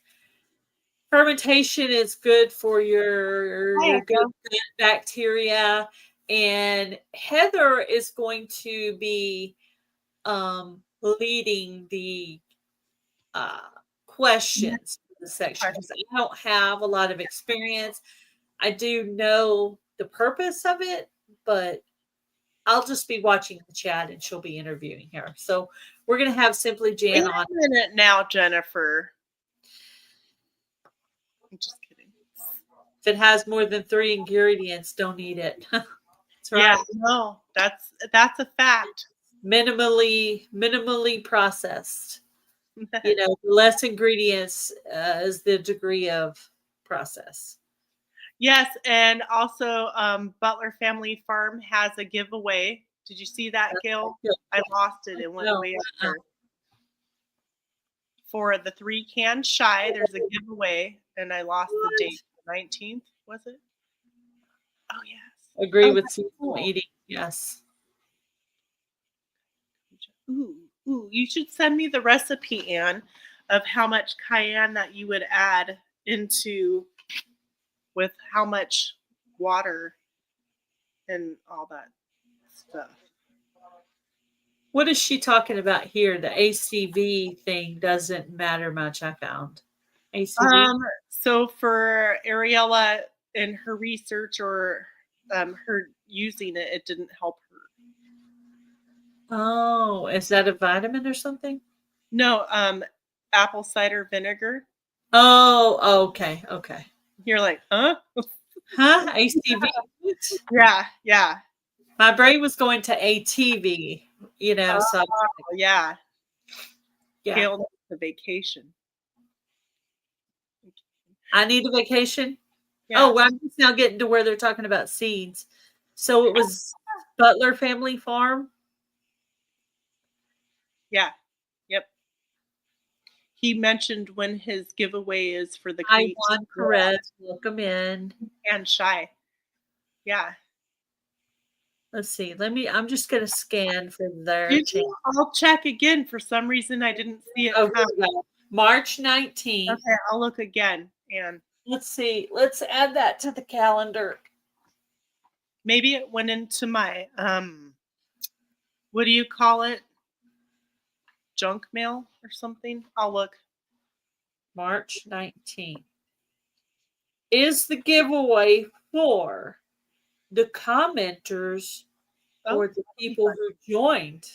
fermentation is good for your good gut bacteria. And Heather is going to be leading the questions in the section because I don't have a lot of experience. I do know the purpose of it, but I'll just be watching the chat and she'll be interviewing her. So we're going to have Simply Jan Wait on. a minute now, Jennifer. I'm just kidding. If it has more than 3 ingredients, don't eat it. That's right. Yeah, no, that's a fact. Minimally processed. You know, less ingredients is the degree of process. Yes, and also Butler Family Farm has a giveaway. Did you see that, Gail? I lost it. It went way up there. For the 3-can Shy, there's a giveaway, and I lost the date. 19th, was it? Oh, yes. Agree with seasonal eating. Yes. Ooh, you should send me the recipe, Anne, of how much cayenne that you would add into with how much water and all that stuff. What is she talking about here? The ACV thing doesn't matter much, I found. ACV? So for Ariella in her research or her using it, it didn't help her. Oh, is that a vitamin or something? No, apple cider vinegar. Oh, okay. You're like, huh? Huh? ACV? Yeah. My brain was going to ATV, you know, so. Yeah. Yeah. Needs a vacation. I need a vacation? Yeah. Oh, well, I'm just now getting to where they're talking about seeds. So it was Butler Family Farm? Yeah. Yep. He mentioned when his giveaway is for the I want Perez. Welcome in. And Shy. Yeah. Let's see. I'm just going to scan for their. I'll check again. For some reason, I didn't see it. Oh, March 19th. Okay, I'll look again. And let's see. Let's add that to the calendar. Maybe it went into my what do you call it? Junk mail or something? I'll look. March 19th is the giveaway for the commenters or the people who joined.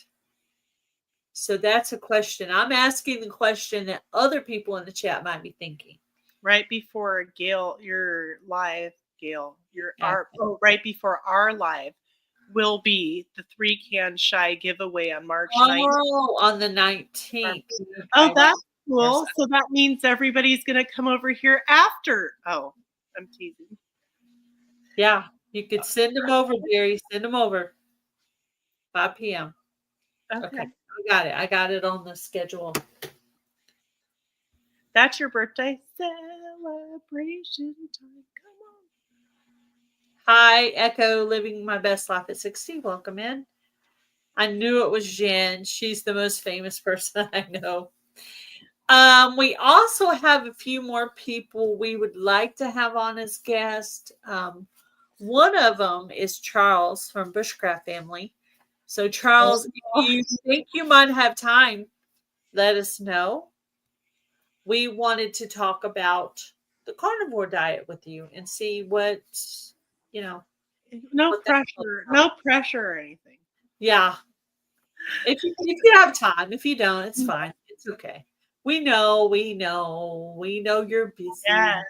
So that's a question. I'm asking the question that other people in the chat might be thinking. Right before Gail, your live, Gail, right before our live will be the 3-can Shy giveaway on March 19th. Oh, on the 19th. Oh, that's cool. So that means everybody's going to come over here after. Oh, I'm teasing. Yeah, you could send them over, Jerry. Send them over. 5 p.m. Okay. I got it on the schedule. That's your birthday celebration time. Come on. Hi, Echo, living my best life at 60. Welcome in. I knew it was Jen. She's the most famous person I know. We also have a few more people we would like to have on as guests. One of them is Charles from Bushcraft Family. So, Charles, if you think you might have time, let us know. We wanted to talk about the carnivore diet with you and see what No what that's all pressure. about. No pressure or anything. Yeah. If you have time, if you don't, it's fine. It's okay. We know you're busy. Yes.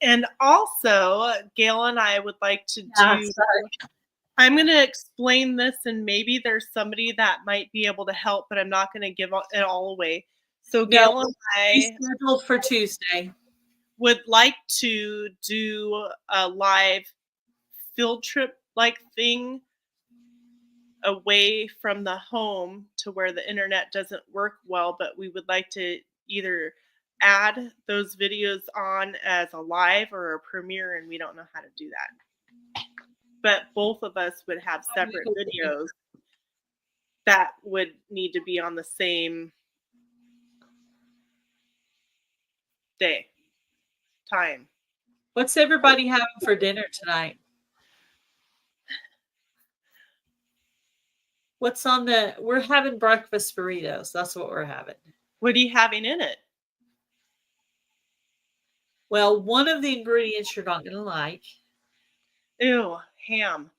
And also, Gail and I would like to Yeah, do. sorry. I'm going to explain this, and maybe there's somebody that might be able to help, but I'm not going to give it all away. So, No, Gail and we I scheduled for Tuesday. would like to do a live field trip like thing away from the home to where the internet doesn't work well, but we would like to either add those videos on as a live or a premiere, and we don't know how to do that. But both of us would have separate videos that would need to be on the same day, time. What's everybody having for dinner tonight? We're having breakfast burritos. That's what we're having. What are you having in it? Well, one of the ingredients you're not going to like. Ew, ham.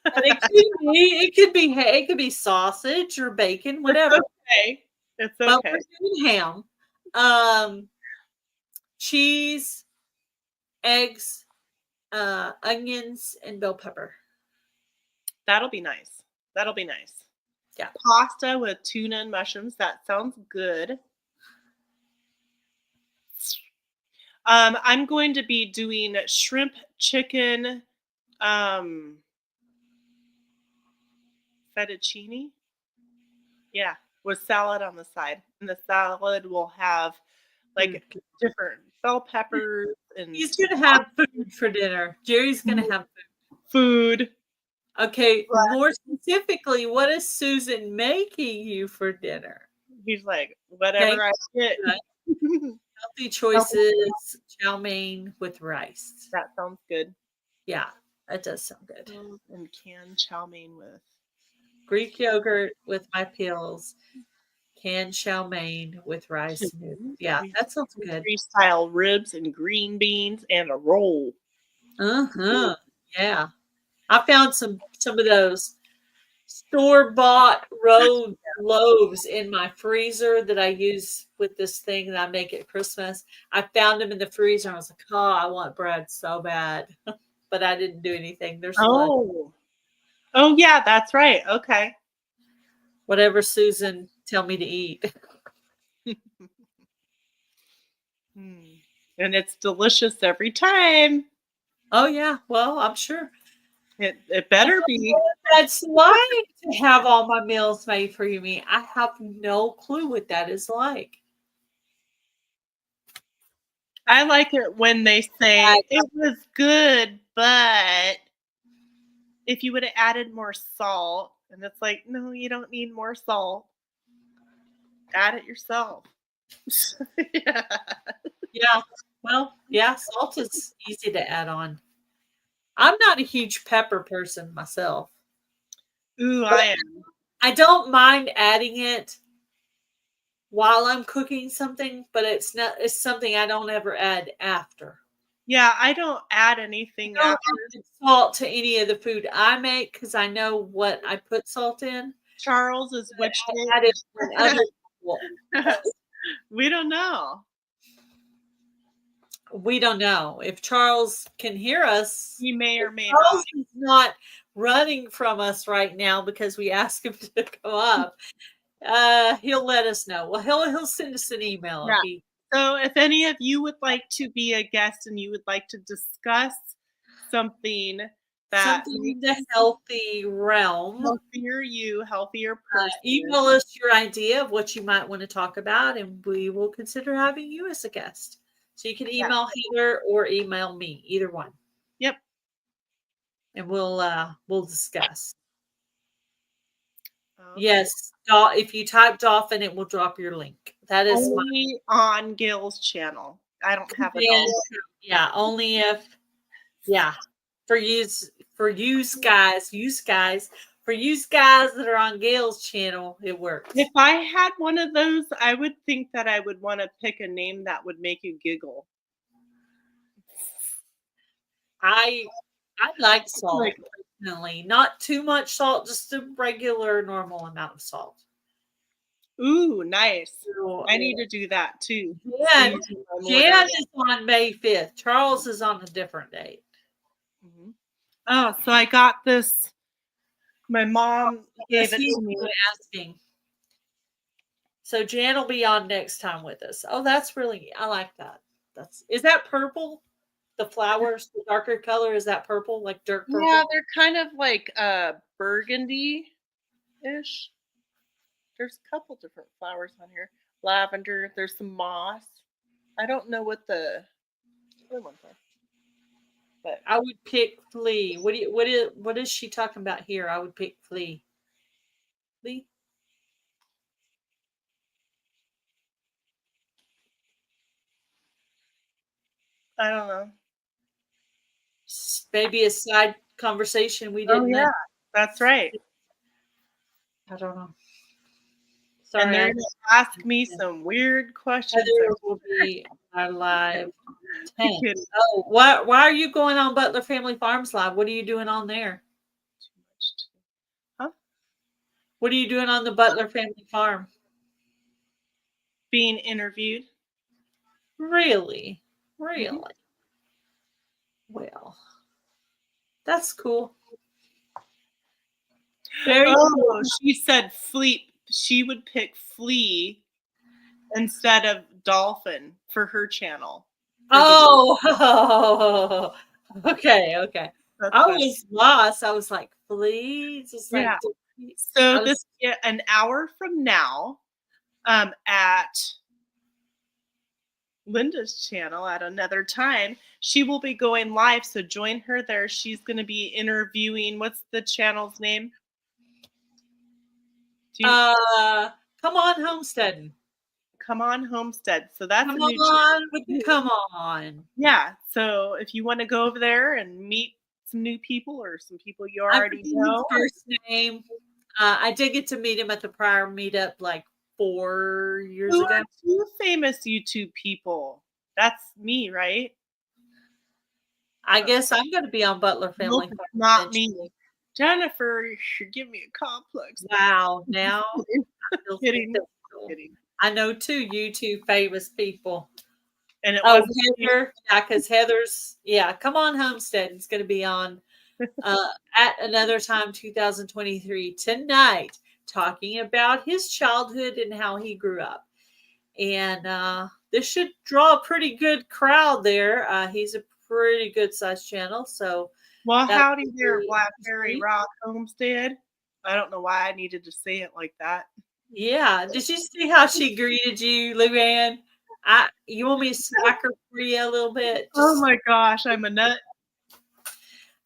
But it could be sausage or bacon, whatever. Okay. It's But okay. we're doing ham, cheese, eggs, onions, and bell pepper. That'll be nice. That'll be nice. Yeah. Pasta with tuna and mushrooms. That sounds good. I'm going to be doing shrimp chicken fettuccine. Yeah, with salad on the side. And the salad will have like different bell peppers and He's gonna have food for dinner. Jerry's gonna have food. Okay, more specifically, what is Susan making you for dinner? He's like, whatever I get. Healthy choices, chow mein with rice. That sounds good. Yeah, that does sound good. And canned chow mein with Greek yogurt with my pills, canned chow mein with rice noodles. Yeah, that sounds good. Freestyle ribs and green beans and a roll. Yeah. I found some of those store-bought loaves in my freezer that I use with this thing that I make at Christmas. I found them in the freezer. And I was like, oh, I want bread so bad. But I didn't do anything. There's Oh, yeah, that's right. Okay. Whatever Susan tell me to eat. And it's delicious every time. Oh, yeah. Well, I'm sure. It better be. That's like to have all my meals made for me. I have no clue what that is like. I like it when they say it was good, but if you would have added more salt, and it's like, no, you don't need more salt. Add it yourself. Yeah. Well, yeah, salt is easy to add on. I'm not a huge pepper person myself. Ooh, I am. I don't mind adding it while I'm cooking something, but it's something I don't ever add after. Yeah, I don't add anything I after. don't add salt to any of the food I make because I know what I put salt in. Charles is which I add it when other people. We don't know. We don't know. If Charles can hear us, he may or may Charles not. Is not running from us right now because we asked him to come up. He'll let us know. Well, he'll send us an email. Yeah. So if any of you would like to be a guest and you would like to discuss something in the healthy realm, healthier person, email us your idea of what you might want to talk about, and we will consider having you as a guest. So you can email Heather or email me, either one. Yep. And we'll discuss. Okay. Yes, if you type dolphin, it will drop your link. That is only on Gail's channel. I don't have a dolphin. Yeah, only if for you guys that are on Gail's channel, it works. If I had one of those, I would think that I would want to pick a name that would make you giggle. I like salt Like, personally. Not too much salt, just a regular normal amount of salt. ooh, nice. So, I need to do that too. yeah, Squeeze in my mortar. Jan is on May 5th. Charles is on a different date. Mhm. Oh, so I got this. My mom Yes, gave it he's to me. been asking. So Jan will be on next time with us. Oh, that's really, I like that. Is that purple? The flowers, the darker color, is that purple? Like dirt purple? Yeah, they're kind of like burgundy-ish. There's a couple different flowers on here. Lavender, there's some moss. I don't know what the other ones are. But I would pick flea. What is she talking about here? I would pick flea. Flea? I don't know. Maybe a side conversation we Oh didn't. yeah, that's right. I don't know. And Sorry, they're gonna ask me some weird questions. Heather will be our live 10. Kidding. Oh, why are you going on Butler Family Farms Live? What are you doing on there? Huh? What are you doing on the Butler Family Farm? Being interviewed. Really? Really? Mhm. Well, that's cool. Very Oh, she said flea. She would pick flea instead of dolphin for her channel. Oh, okay. That's I funny. was lost. I was like, please, just like Yeah. I So was, an hour from now, at Linda's channel at another time, she will be going live. So join her there. She's going to be interviewing. What's the channel's name? come on, Homesteading. Come on Homestead. So that's Come a new channel. on with the come on. Yeah. So if you want to go over there and meet some new people or some people you I already forget his know. first name. I did get to meet him at the prior meetup like 4 years Who ago. are two famous YouTube people? That's me, right? I guess I'm going to be on Butler Family Nope, Farm not eventually. me. Jennifer, you should give me a complex. Wow, now I feel Kidding. successful. Kidding. I know two YouTube famous people. And it Oh, wasn't me. Heather, yeah, because Heather's, come on, Homestead is going to be on at another time, 2023 tonight, talking about his childhood and how he grew up. And this should draw a pretty good crowd there. He's a pretty good sized channel, so Well, that howdy would there, be Blackberry interesting. Rock Homestead. I don't know why I needed to say it like that. Yeah, did you see how she greeted you, Luann? You want me to smack her for you a little bit? Oh Just, my gosh, I'm a nut.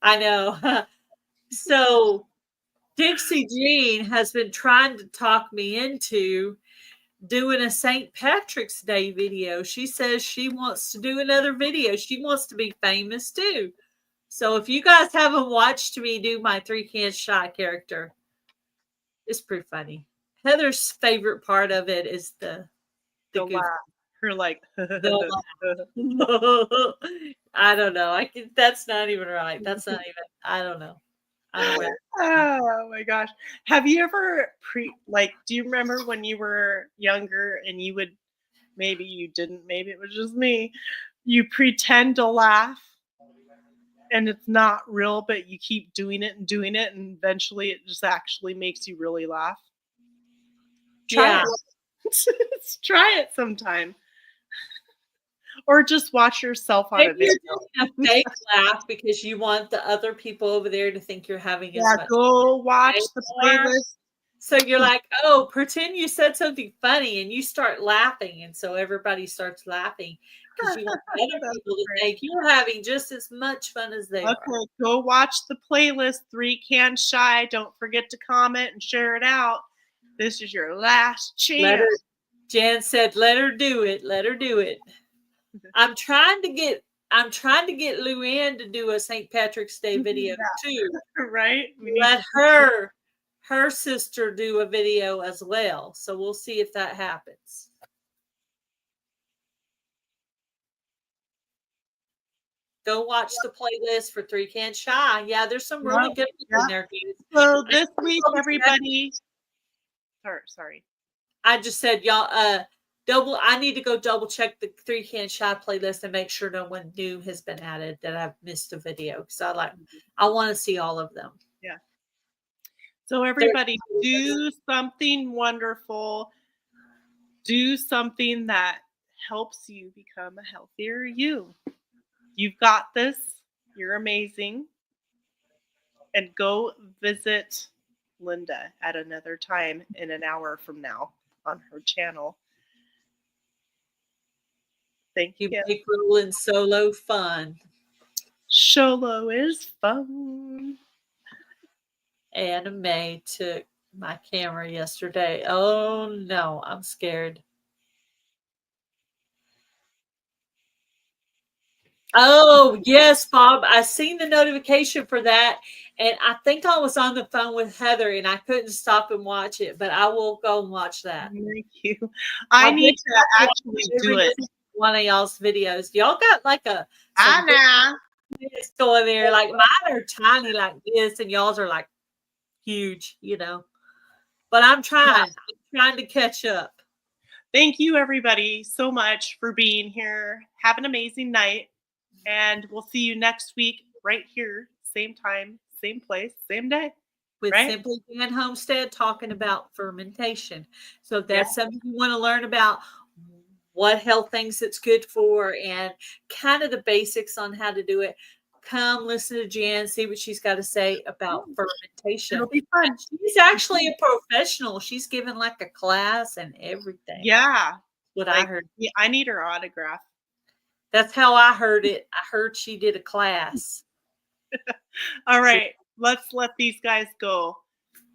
I know. So Dixie Jean has been trying to talk me into doing a St. Patrick's Day video. She says she wants to do another video. She wants to be famous too. So if you guys haven't watched me do my 3 Cans Shy character, it's pretty funny. Heather's favorite part of it is the The goof. laugh. Her like The I don't know. That's not even right. That's not even. I don't know. I don't know. Oh my gosh. Have you ever do you remember when you were younger and you would, maybe you didn't, maybe it was just me, you pretend to laugh and it's not real, but you keep doing it and eventually it just actually makes you really laugh? Try Yeah. it. Try it sometime. Or just watch yourself on a Maybe video. you're doing a fake laugh because you want the other people over there to think you're having as Yeah, much. go watch the laugh. playlist. So you're like, oh, pretend you said something funny, and you start laughing, and so everybody starts laughing because you want other That's people to great. think you're having just as much fun as they are. Okay, go watch the playlist 3 Cans Shy. Don't forget to comment and share it out. This is your last chance. Jan said, "Let her do it. Let her do it." I'm trying to get Luann to do a St. Patrick's Day video too. Right? Let her sister do a video as well. So we'll see if that happens. Go watch the playlist for Three Can Shy. Yeah, there's some really Yep, good ones in yep. there, dude. So I this need to week, double check. everybody. Sorry. I just said y'all I need to go double check the Three Can Shy playlist and make sure no one new has been added that I've missed a video because I want to see all of them. Yeah. So There's everybody, do something wonderful. Do something that helps you become a healthier you. You've got this. You're amazing. And go visit Linda at another time in an hour from now on her channel. Thank you you. make rolling solo fun. Solo is fun. Anna Mae took my camera yesterday. Oh no, I'm scared. Oh yes, Bob. I seen the notification for that, and I think I was on the phone with Heather, and I couldn't stop and watch it. But I will go and watch that. Thank you. I need to actually do it. One of y'all's videos. Y'all got like some Anna. videos going there. Like mine are tiny like this, and y'all's are like huge, But I'm trying. I'm trying to catch up. Thank you, everybody, so much for being here. Have an amazing night. And we'll see you next week right here, same time, same place, same day. With right? Simply Dan Homestead talking about fermentation. So if that's something you want to learn about, what health things it's good for, and kind of the basics on how to do it, come listen to Jan, see what she's got to say about fermentation. It'll be fun. She's actually a professional. She's given like a class and everything. Yeah. What I heard. Yeah, I need her autograph. That's how I heard it. I heard she did a class. All right. Let's let these guys go.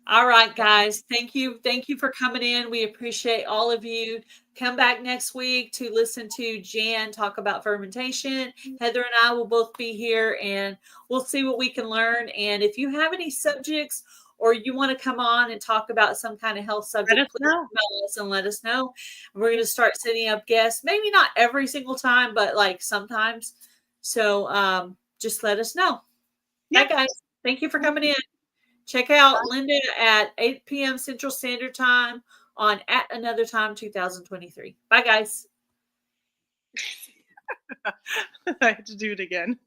All right, guys. Thank you. Thank you for coming in. We appreciate all of you. Come back next week to listen to Jan talk about fermentation. Heather and I will both be here and we'll see what we can learn. And if you have any subjects or you want to come on and talk about some kind of health subject, please email us and let us know. We're going to start setting up guests, maybe not every single time, but like sometimes. So just let us know. Bye, guys. Thank you for coming in. Check out Linda at 8 p.m. Central Standard Time on At Another Time 2023. Bye, guys. I have to do it again.